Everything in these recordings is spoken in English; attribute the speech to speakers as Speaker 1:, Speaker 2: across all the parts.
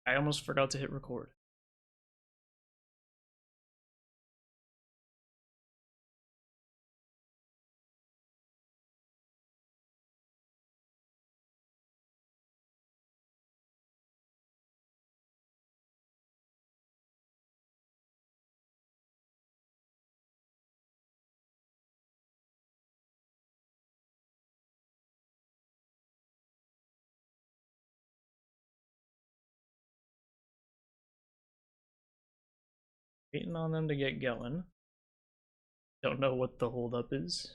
Speaker 1: I almost forgot to hit record. Waiting on them to get going. Don't know what the holdup is.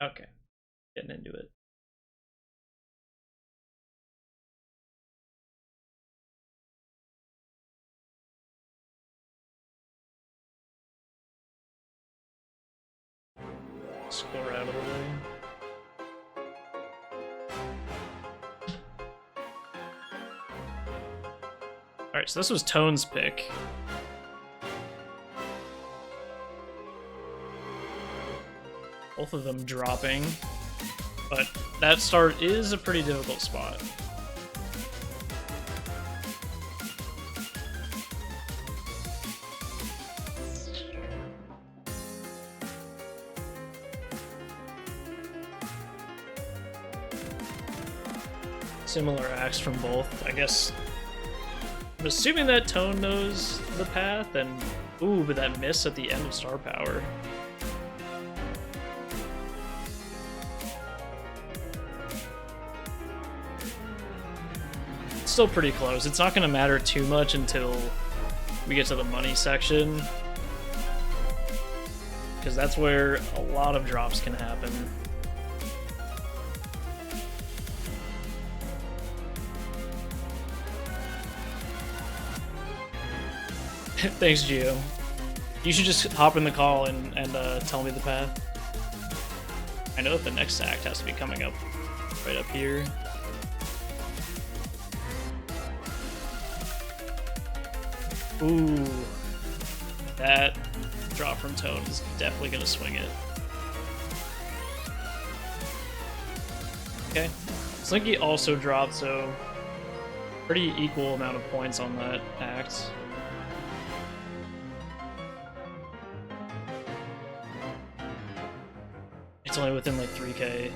Speaker 1: Okay, getting into it. Score out of the way. Alright, so this was Tone's pick. Both of them dropping. But that start is a pretty difficult spot. Similar acts from both. I guess I'm assuming that Tone knows the path, and ooh, but that miss at the end of Star Power. It's still pretty close. It's not going to matter too much until we get to the money section, because that's where a lot of drops can happen. Thanks, Gio. You should just hop in the call and tell me the path. I know that the next act has to be coming up right up here. Ooh. That drop from Tone is definitely going to swing it. Okay. Slinky also dropped, so pretty equal amount of points on that act. It's only within like 3k.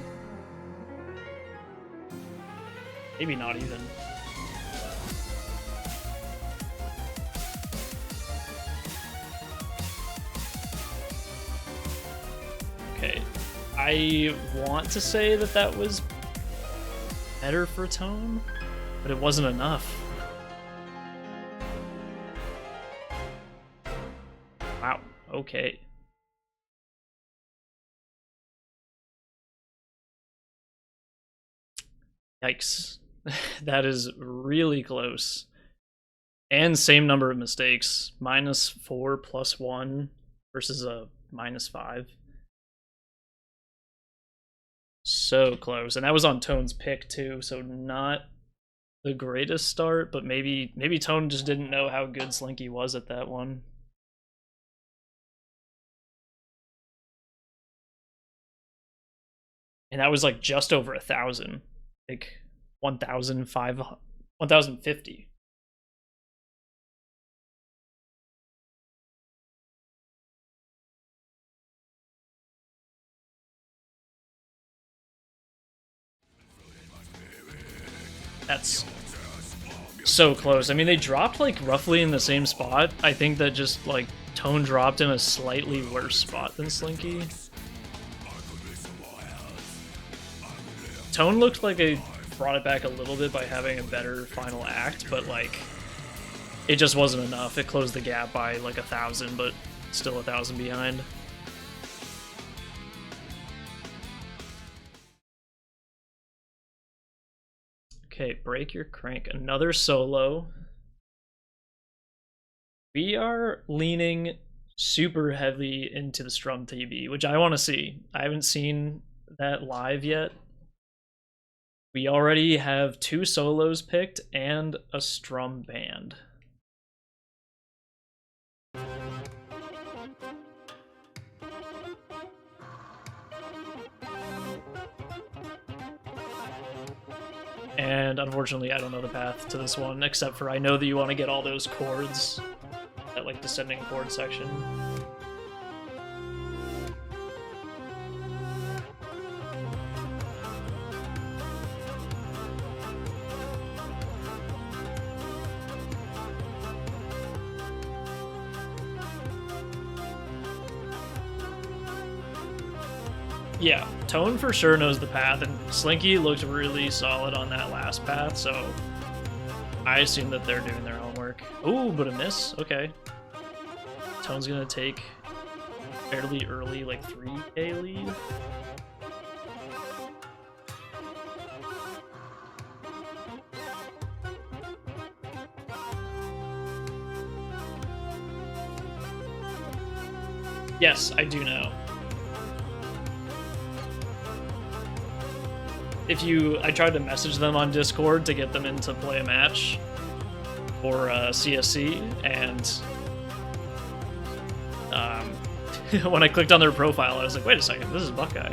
Speaker 1: Maybe not even. Okay, I want to say that that was better for Tone, but it wasn't enough. Wow, okay. Yikes. That is really close. And same number of mistakes. -4 plus 1 versus a -5. So close. And that was on Tone's pick too, so not the greatest start, but maybe Tone just didn't know how good Slinky was at that one. And that was like just over 1,000. Like 1,050. That's so close. I mean, they dropped like roughly in the same spot. I think that just like Tone dropped in a slightly worse spot than Slinky. Tone looked like I brought it back a little bit by having a better final act, but like it just wasn't enough. It closed the gap by like 1,000, but still 1,000 behind. Okay, break your crank. Another solo. We are leaning super heavy into the Strum TV, which I want to see. I haven't seen that live yet. We already have 2 solos picked and a Strum band. And unfortunately, I don't know the path to this one, except for I know that you want to get all those chords, that like descending chord section. Yeah, Tone for sure knows the path, and Slinky looked really solid on that last path, so I assume that they're doing their homework. Ooh, but a miss? Okay. Tone's gonna take fairly early, like 3K lead. Yes, I do know. I tried to message them on Discord to get them in to play a match for CSC, and when I clicked on their profile, I was like, wait a second, this is Buckeye.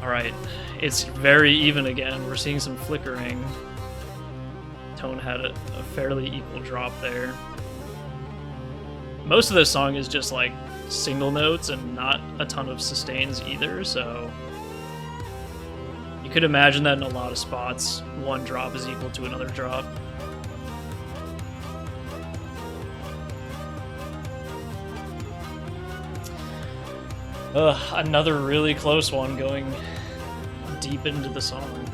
Speaker 1: Alright, it's very even again. We're seeing some flickering. Tone had a fairly equal drop there. Most of this song is just like single notes and not a ton of sustains either, so you could imagine that in a lot of spots, one drop is equal to another drop. Another really close one going deep into the song.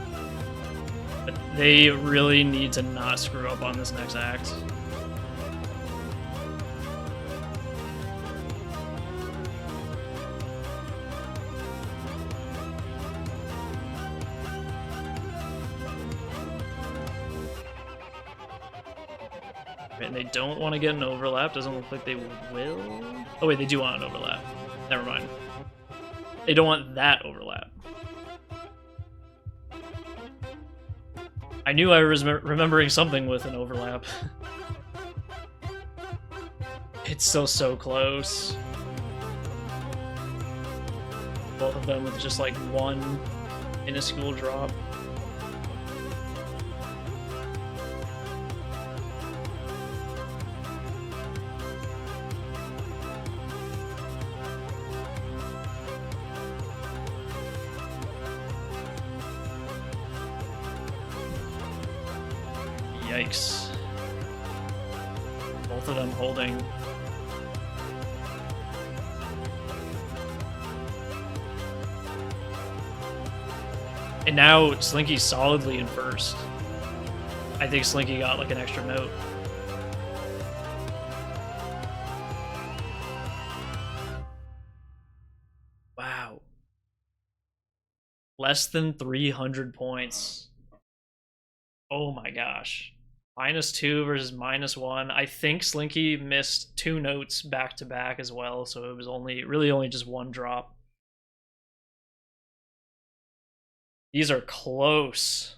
Speaker 1: But they really need to not screw up on this next act. And they don't want to get an overlap. Doesn't look like they will. Oh wait, they do want an overlap. Never mind. They don't want that overlap. I knew I was remembering something with an overlap. It's still so close. Both of them with just like one minuscule drop. Yikes. Both of them holding. And now Slinky's solidly in first. I think Slinky got like an extra note. Wow. Less than 300 points. Oh my gosh. -2 versus -1. I think Slinky missed 2 notes back to back as well, so it was really only just one drop. These are close.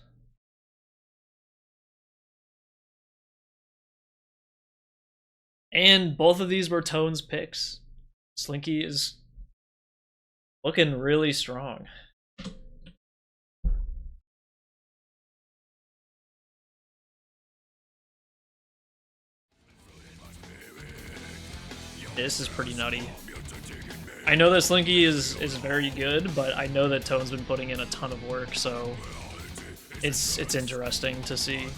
Speaker 1: And both of these were Tone's picks. Slinky is looking really strong. This is pretty nutty. I know that Slinky is very good, but I know that Tone's been putting in a ton of work, so it's interesting to see.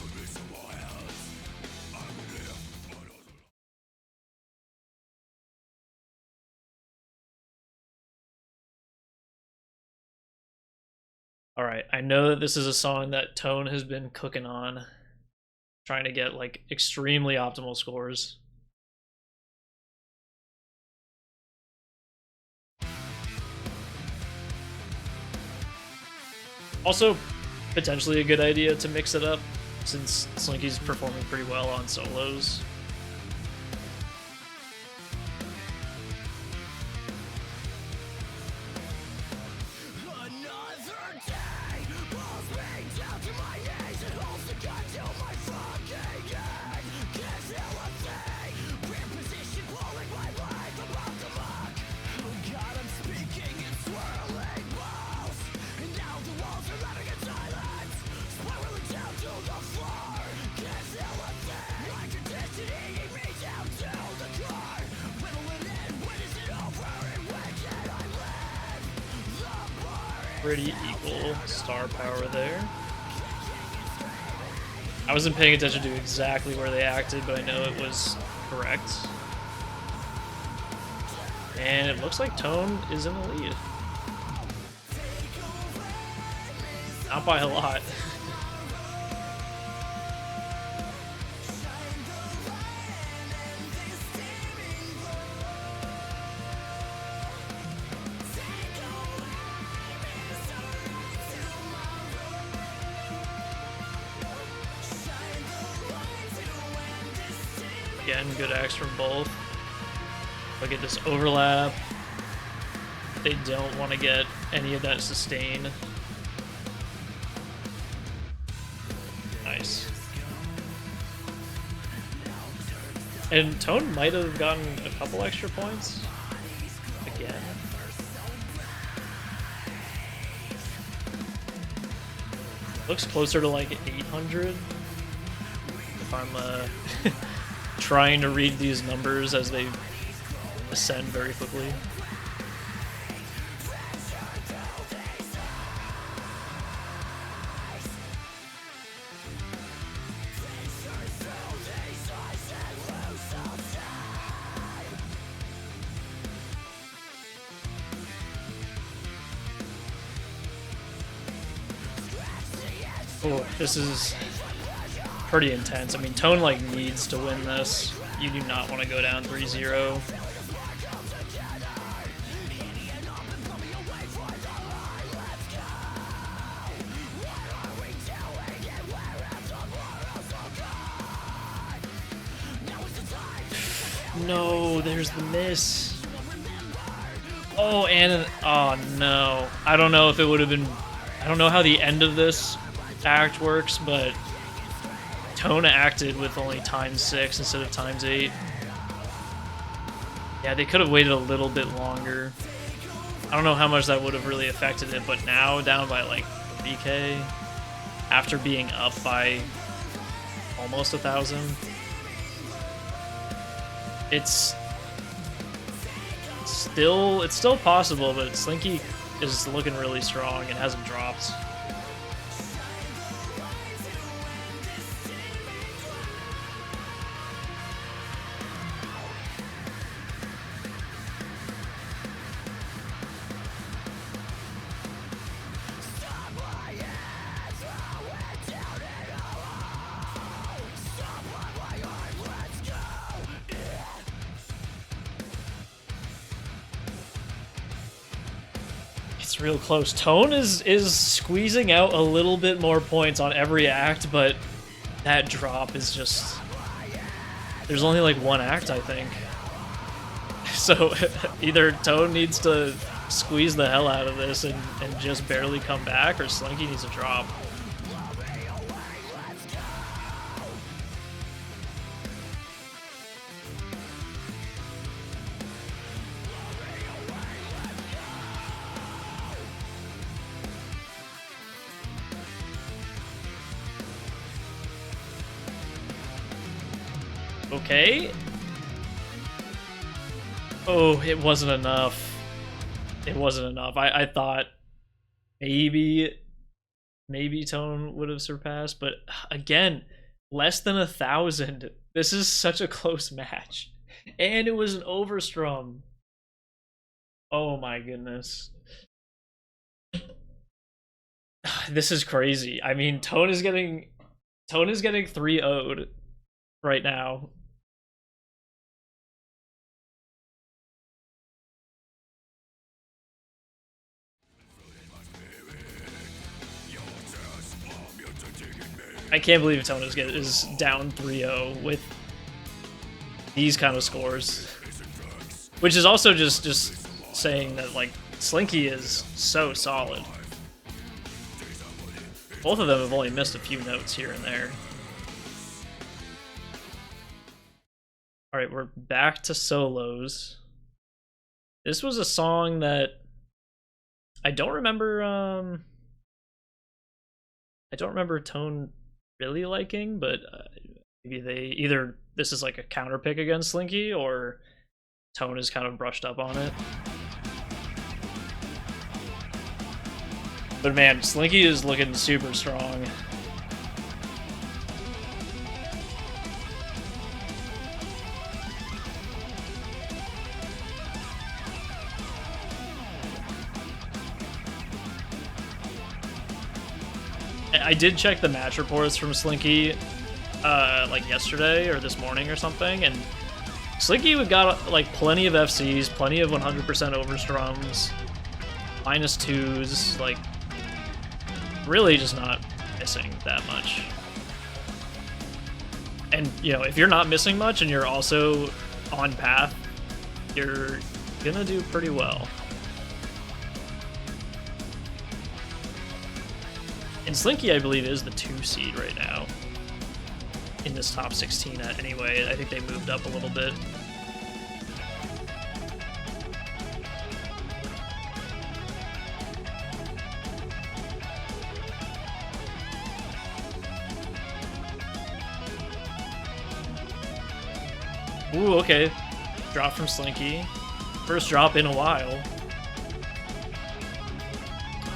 Speaker 1: Alright, I know that this is a song that Tone has been cooking on, trying to get like extremely optimal scores. Also, potentially a good idea to mix it up, since Slinky's performing pretty well on solos. pretty equal star power there. I wasn't paying attention to exactly where they acted, but I know it was correct. And it looks like Tone is in the lead. Not by a lot. Again, good acts from both. Look at this overlap. They don't want to get any of that sustain. Nice. And Tone might have gotten a couple extra points. Again. Looks closer to like 800. If I'm trying to read these numbers as they ascend very quickly. Oh, this is pretty intense. I mean, Tone like needs to win this. You do not want to go down 3-0. No, there's the miss. Oh, and oh no. I don't know if it would have been. I don't know how the end of this act works, but Tone acted with only ×6 instead of ×8. Yeah, they could have waited a little bit longer. I don't know how much that would have really affected it, but now down by like 3K after being up by almost 1,000. It's still possible, but Slinky is looking really strong and hasn't dropped. It's real close. Tone is squeezing out a little bit more points on every act, but that drop is just... There's only like one act, I think. So either Tone needs to squeeze the hell out of this and just barely come back, or Slinky needs to drop. Okay. Oh, it wasn't enough. It wasn't enough. I thought maybe Tone would have surpassed, but again, less than 1,000. This is such a close match. And it was an overstrum. Oh my goodness. This is crazy. I mean, Tone is getting 3-0'd right now. I can't believe Tone is down 3-0 with these kind of scores. Which is also just saying that, like, Slinky is so solid. Both of them have only missed a few notes here and there. Alright, we're back to solos. This was a song that I don't remember Tone really liking, but maybe either this is like a counter pick against Slinky, or Tone is kind of brushed up on it. But man, Slinky is looking super strong. I did check the match reports from Slinky, like yesterday or this morning or something, and Slinky got like plenty of FCs, plenty of 100% overstrums, -2s, like really just not missing that much. And you know, if you're not missing much and you're also on path, you're gonna do pretty well. And Slinky, I believe, is the 2 seed right now in this top 16 anyway. I think they moved up a little bit. Ooh, okay. Drop from Slinky. First drop in a while.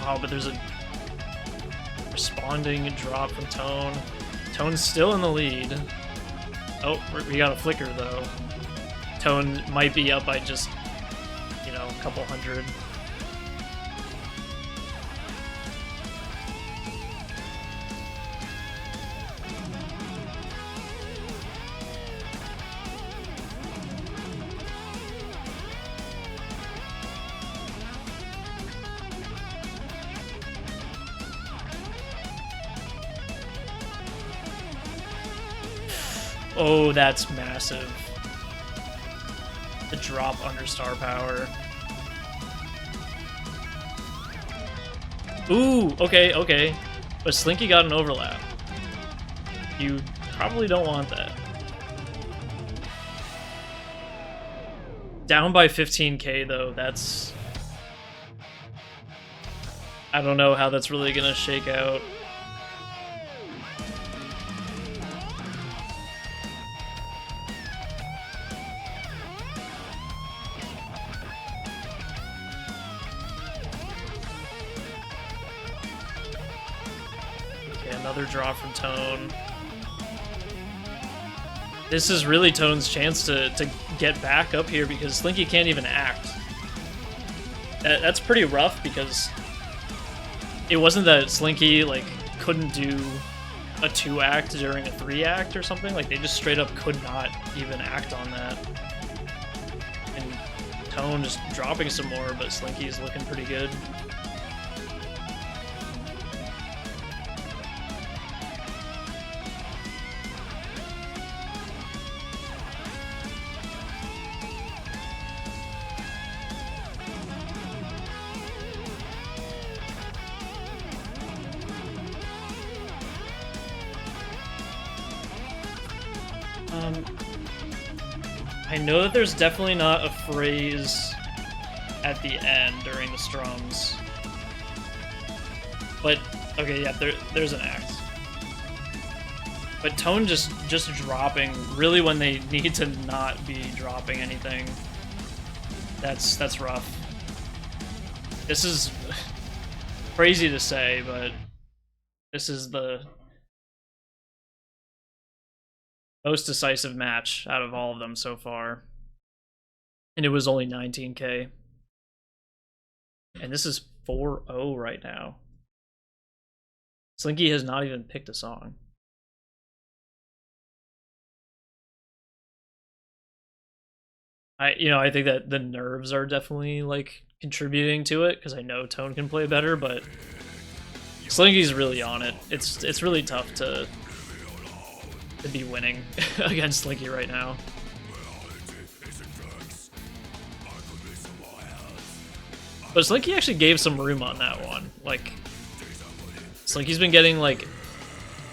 Speaker 1: Oh, but there's a responding drop from Tone. Tone's still in the lead. Oh, we got a flicker though. Tone might be up by just, you know, a couple hundred. Oh, that's massive. The drop under star power. Ooh, okay, okay. But Slinky got an overlap. You probably don't want that. Down by 15k though, that's... I don't know how that's really gonna shake out. Another draw from Tone. This is really Tone's chance to get back up here because Slinky can't even act. That's pretty rough because it wasn't that Slinky like couldn't do a 2-act during a 3-act or something. Like they just straight up could not even act on that. And Tone just dropping some more, but Slinky's looking pretty good. I know that there's definitely not a phrase at the end during the strums. But, okay, yeah, there's an act. But Tone just dropping, really when they need to not be dropping anything. That's rough. This is crazy to say, but this is the most decisive match out of all of them so far. And it was only 19k. And this is 4-0 right now. Slinky has not even picked a song. I think that the nerves are definitely like contributing to it because I know Tone can play better, but Slinky's really on it. It's really tough to be winning against Slinky right now. But Slinky actually gave some room on that one. Like, Slinky's been getting like,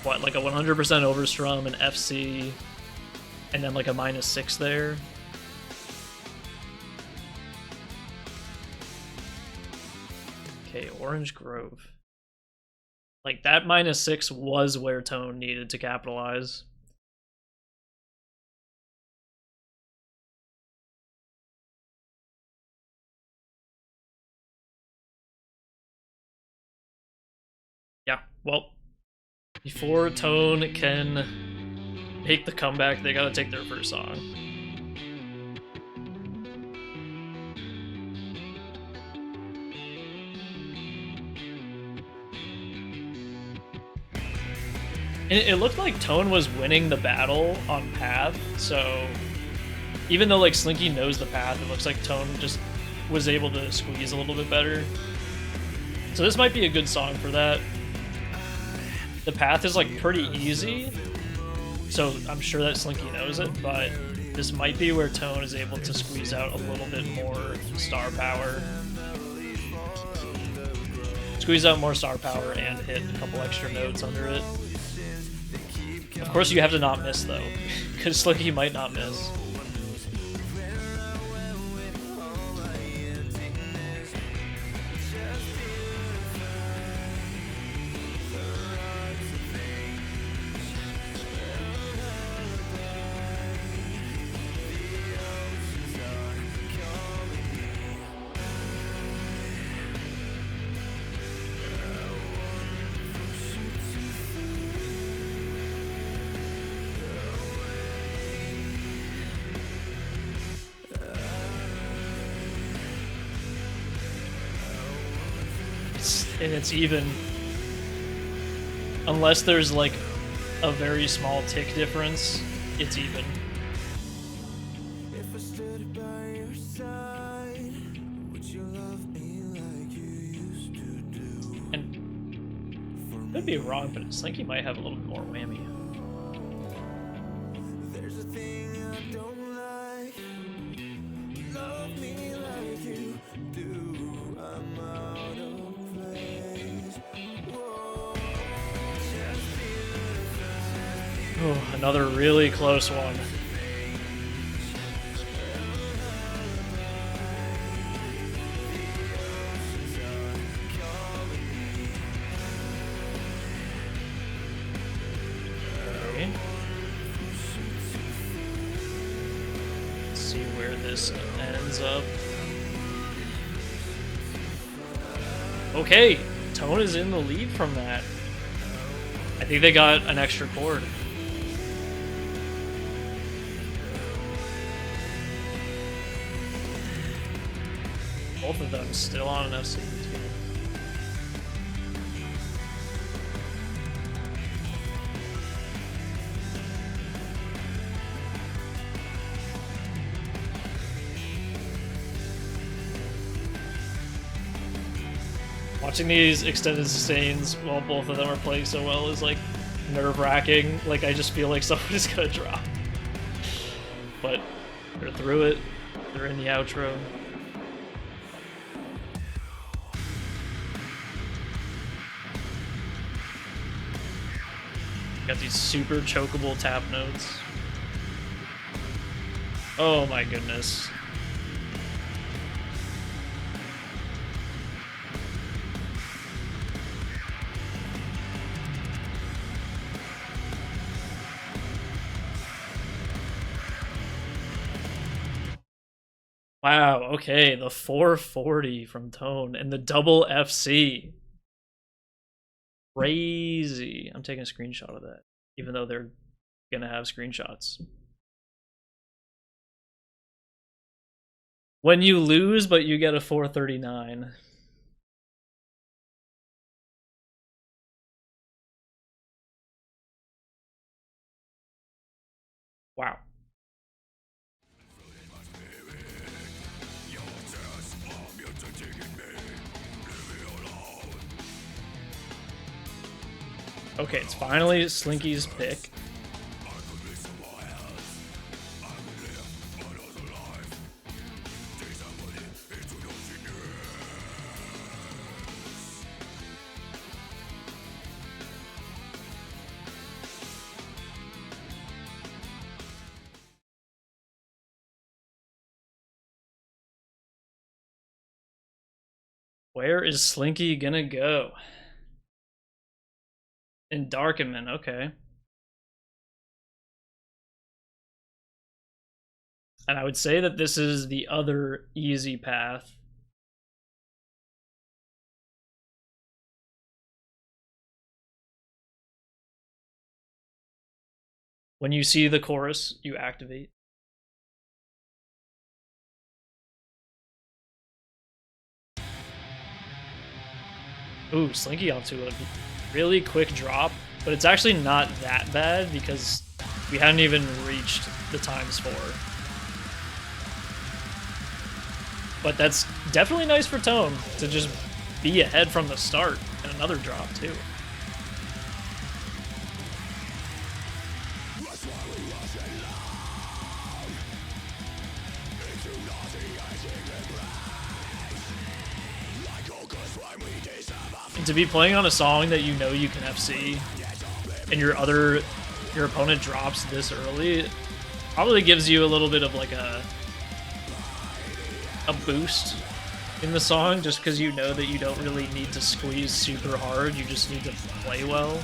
Speaker 1: what, like a 100% overstrum, an FC, and then like a -6 there. Okay, Orange Grove. Like, that -6 was where Tone needed to capitalize. Yeah, well, before Tone can make the comeback, they gotta take their first song. It looked like Tone was winning the battle on path, so even though like Slinky knows the path, it looks like Tone just was able to squeeze a little bit better. So this might be a good song for that. The path is like pretty easy, so I'm sure that Slinky knows it, but this might be where Tone is able to squeeze out a little bit more star power. Squeeze out more star power and hit a couple extra notes under it. Of course you have to not miss though, because Slinky might not miss. And it's even. Unless there's like a very small tick difference, it's even. And could be wrong, but Slinky might have a little bit more whammy. There's a thing I don't like. Love me like you do. I'm out of place. Oh, another really close one. Okay. Let's see where this ends up. Okay, Tone is in the lead from that. I think they got an extra chord. Both of them still on an FC. Watching these extended sustains while both of them are playing so well is like nerve-wracking. Like I just feel like someone is gonna drop. But they're through it. They're in the outro. Got these super chokeable tap notes. Oh my goodness. Wow, okay, the 440 from Tone and the double FC. Crazy. I'm taking a screenshot of that, even though they're gonna have screenshots. When you lose, but you get a 439. Wow. Okay, it's finally Slinky's pick. Where is Slinky gonna go? In Darkenman, okay. And I would say that this is the other easy path. When you see the chorus, you activate. Ooh, Slinky off to a really quick drop, but it's actually not that bad because we hadn't even reached the ×4. But that's definitely nice for Tone to just be ahead from the start and another drop too. And to be playing on a song that you know you can FC and your opponent drops this early probably gives you a little bit of like a boost in the song, just because you know that you don't really need to squeeze super hard, you just need to play well.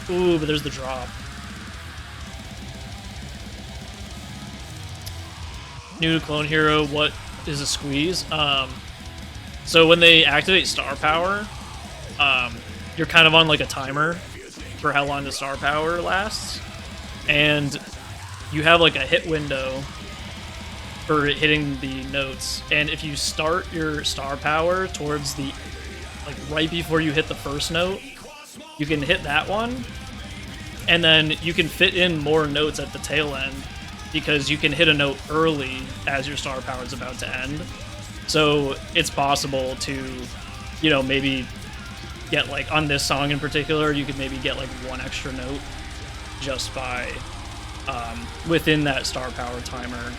Speaker 1: Ooh, but there's the drop. New clone hero, what is a squeeze? So when they activate star power, you're kind of on like a timer for how long the star power lasts, and you have like a hit window for hitting the notes, and if you start your star power towards the like right before you hit the first note, you can hit that one, and then you can fit in more notes at the tail end because you can hit a note early as your star power is about to end. So it's possible to, you know, maybe get like on this song in particular, you could maybe get like one extra note just by within that star power timer,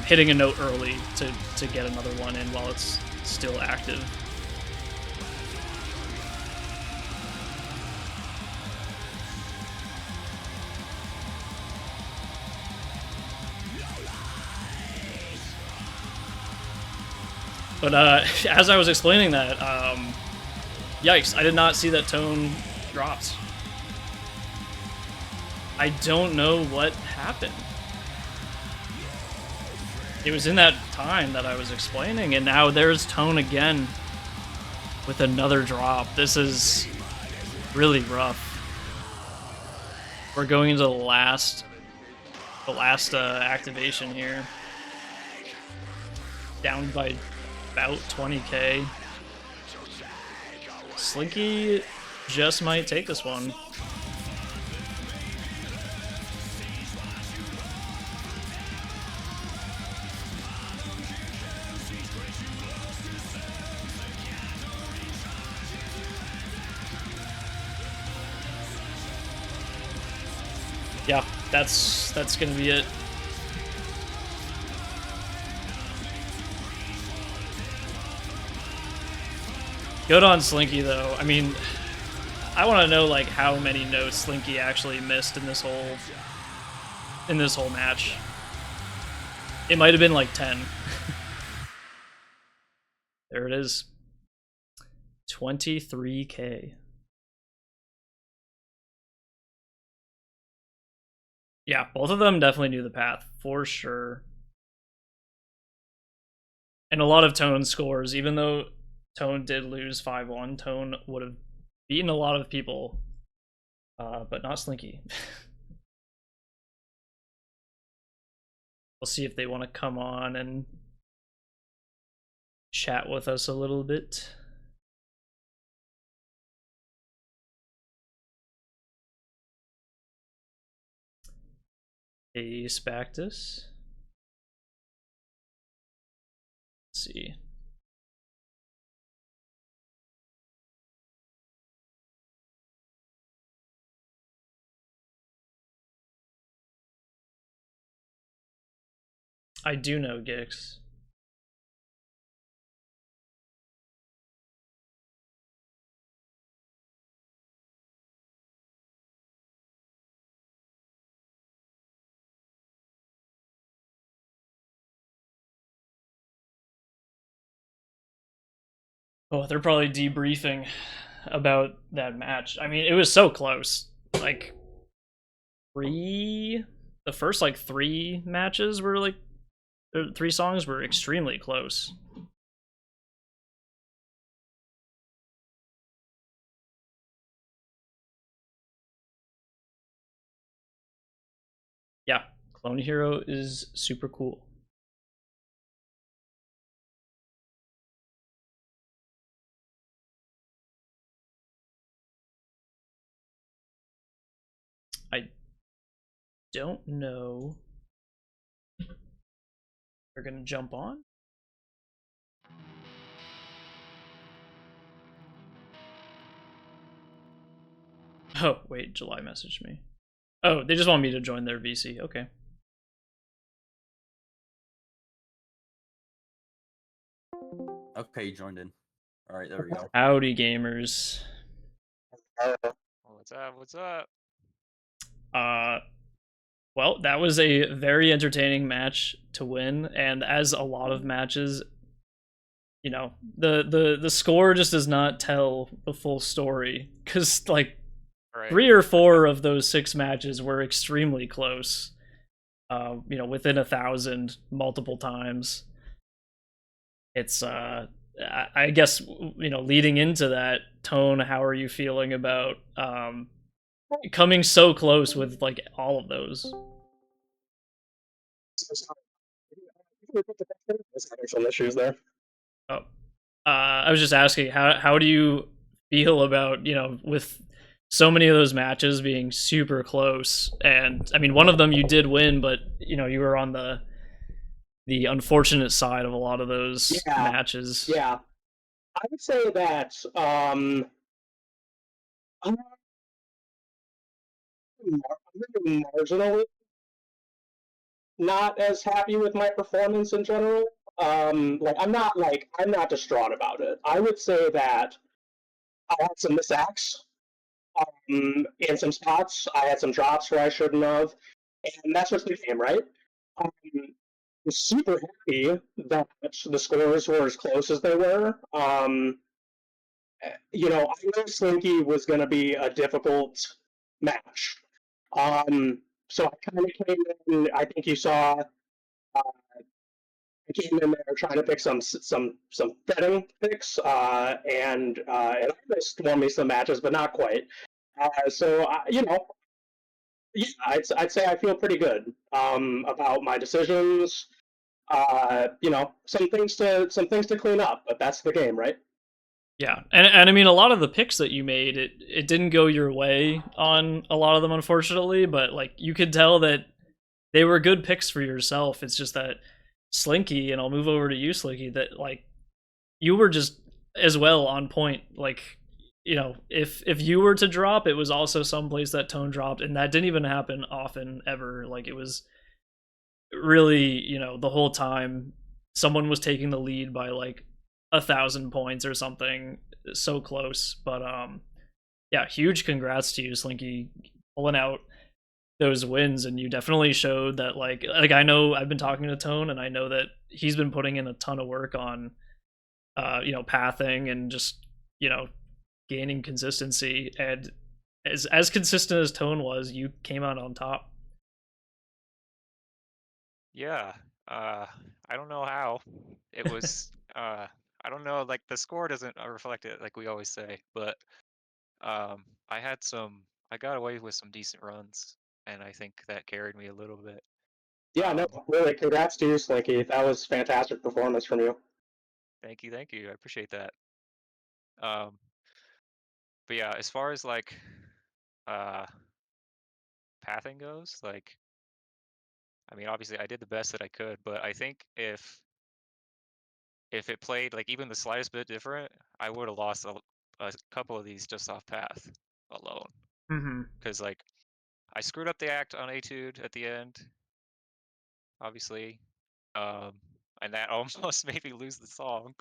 Speaker 1: hitting a note early to get another one in while it's still active. But as I was explaining that, yikes, I did not see that Tone dropped. I don't know what happened. It was in that time that I was explaining, and now there's Tone again with another drop. This is really rough. We're going into the last activation here. Down by about 20k. Slinky just might take this one. Yeah, that's gonna be it. Good on Slinky though. I mean, I want to know like how many notes Slinky actually missed in this whole match. It might have been like 10. There it is. 23k. Yeah, both of them definitely knew the path for sure. And a lot of Tone scores, even though Tone did lose 5-1, Tone would have beaten a lot of people, but not Slinky. We'll see if they want to come on and chat with us a little bit. Ace Bactus. Let's see. I do know Gix. Oh, they're probably debriefing about that match. I mean, it was so close. Like three, the first like three matches were like, three songs were extremely close. Yeah, Clone Hero is super cool. I don't know. They're gonna jump on. Oh wait, July messaged me. Oh, they just want me to join their VC. Okay.
Speaker 2: Okay, you joined in. All right, there we go.
Speaker 1: Howdy, gamers.
Speaker 3: What's up? What's up?
Speaker 1: Uh, well, that was a very entertaining match to win, and as a lot of matches, you know, the score just does not tell the full story because like
Speaker 3: Right.
Speaker 1: 3 or 4 of those 6 matches were extremely close. You know, within 1,000 multiple times. It's I guess, you know, leading into that, Tone, how are you feeling about coming so close with like all of those?
Speaker 4: Some issues there.
Speaker 1: Oh, I was just asking, how do you feel about, you know, with so many of those matches being super close? And I mean, one of them you did win, but you know, you were on the unfortunate side of a lot of those matches.
Speaker 4: Yeah, I would say that I'm marginally not as happy with my performance in general. I'm not distraught about it. I would say that I had some misacts in some spots. I had some drops where I shouldn't have, and that's just the game, right? Um, I'm super happy that the scores were as close as they were. You know, I knew Slinky was going to be a difficult match. So I kind of came in. I think you saw. I came in there trying to pick some betting picks, and I missed won me some matches, but not quite. You know, yeah, I'd say I feel pretty good about my decisions. You know, some things to clean up, but that's the game, right?
Speaker 1: Yeah, and I mean, a lot of the picks that you made, it didn't go your way on a lot of them, unfortunately. But like, you could tell that they were good picks for yourself. It's just that Slinky, and I'll move over to you, Slinky. That like, you were just as well on point. Like, you know, if you were to drop, it was also someplace that Tone dropped, and that didn't even happen often ever. Like, it was really, you know, the whole time someone was taking the lead by like 1,000 points or something, so close. But yeah, huge congrats to you, Slinky, pulling out those wins. And you definitely showed that, like I know I've been talking to Tone, and I know that he's been putting in a ton of work on you know, pathing and just, you know, gaining consistency. And as consistent as Tone was, you came out on top.
Speaker 3: Yeah. I don't know how. It was I don't know, like the score doesn't reflect it like we always say, but I had some I got away with some decent runs and I think that carried me a little bit.
Speaker 4: Yeah, no,
Speaker 3: Um
Speaker 4: really, congrats to you, Slinky. That was fantastic performance from you.
Speaker 3: thank you, thank you. I appreciate that. Um but yeah, as far as like uh pathing goes, like I mean obviously I did the best that I could, but I think if it played like even the slightest bit different, I would have lost a couple of these just off path alone.
Speaker 1: Mm-hmm.
Speaker 3: Because like I screwed up the act on Etude at the end, obviously, um, and that almost made me lose the song.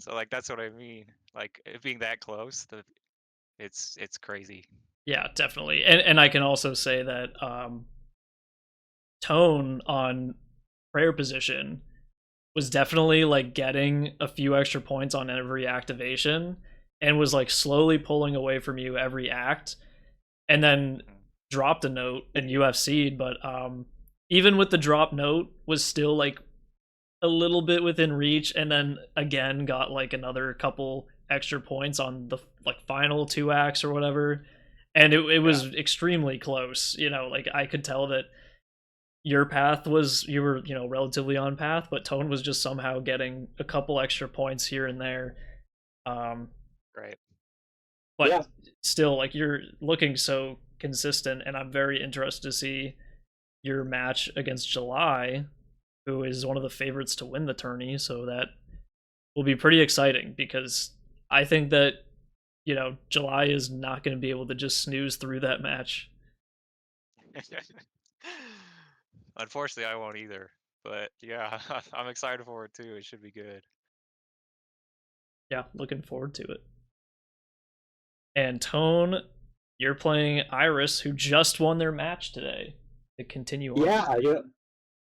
Speaker 3: So like that's what I mean. Like it being that close, it's crazy.
Speaker 1: Yeah, definitely. And I can also say that Tone on prayer position, was definitely like getting a few extra points on every activation and was like slowly pulling away from you every act, and then dropped a note and UFC'd, but even with the drop note was still like a little bit within reach, and then again got like another couple extra points on the like final 2 acts or whatever, and it was extremely close. Like I could tell that your path was, you were relatively on path, but Tone was just somehow getting a couple extra points here and there.
Speaker 3: Right.
Speaker 1: But still, like, you're looking so consistent, and I'm very interested to see your match against July, who is one of the favorites to win the tourney. So that will be pretty exciting, because I think that July is not going to be able to just snooze through that match.
Speaker 3: Unfortunately, I won't either. But yeah, I'm excited for it too. It should be good.
Speaker 1: Yeah, looking forward to it. And Tone, you're playing Iris, who just won their match today to continue on.
Speaker 4: Yeah,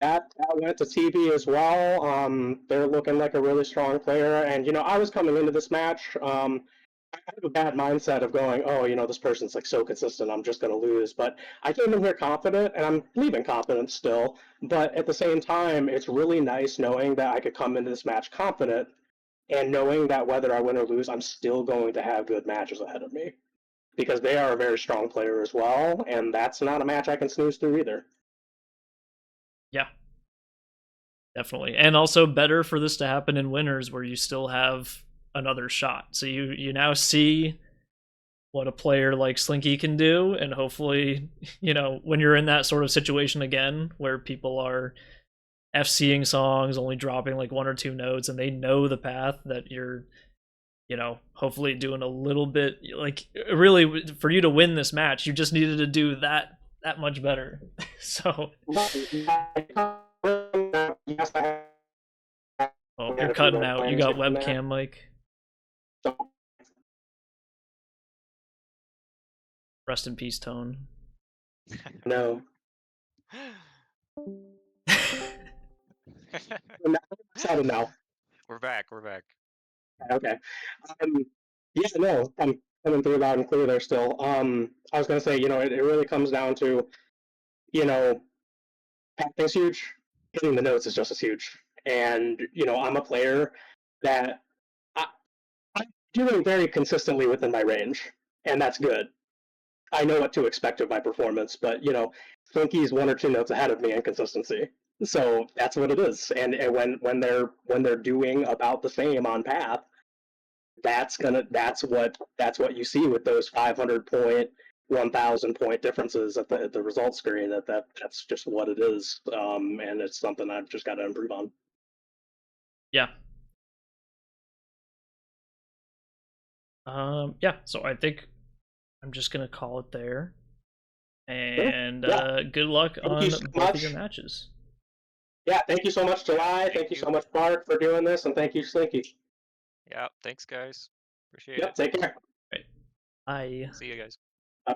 Speaker 4: that went to TV as well. They're looking like a really strong player, and I was coming into this match. I have a bad mindset of going, oh, this person's like so consistent, I'm just going to lose. But I came in here confident, and I'm leaving confident still. But at the same time, it's really nice knowing that I could come into this match confident, and knowing that whether I win or lose, I'm still going to have good matches ahead of me, because they are a very strong player as well, and that's not a match I can snooze through either.
Speaker 1: Yeah, definitely. And also better for this to happen in winners, where you still have another shot. So you now see what a player like Slinky can do, and hopefully, when you're in that sort of situation again, where people are FCing songs, only dropping like 1 or 2 notes, and they know the path, that you're hopefully doing a little bit, like, really, for you to win this match, you just needed to do that much better. So oh, you're cutting out. You got webcam mic. Rest in peace, Tone.
Speaker 4: No. No.
Speaker 3: We're back. We're back.
Speaker 4: Okay. Yeah, no, I'm coming through loud and clear there still. I was going to say, it really comes down to, acting's huge, hitting the notes is just as huge. And, I'm a player that I'm doing very consistently within my range, and that's good. I know what to expect of my performance, but, Slinky's 1 or 2 notes ahead of me in consistency. So that's what it is. And when they're doing about the same on path, that's what you see with those 500 point, 1,000 point differences at the result screen. That's just what it is, and it's something I've just got to improve on.
Speaker 1: Yeah. Yeah. So I think I'm just gonna call it there. And good luck on both of your matches.
Speaker 4: Yeah, thank you so much, July. Thank you so much, Bart, for doing this, and thank you, Slinky.
Speaker 3: Yeah, thanks, guys. Appreciate
Speaker 4: it. Take care.
Speaker 1: Right. Bye.
Speaker 3: See you guys.
Speaker 4: Bye.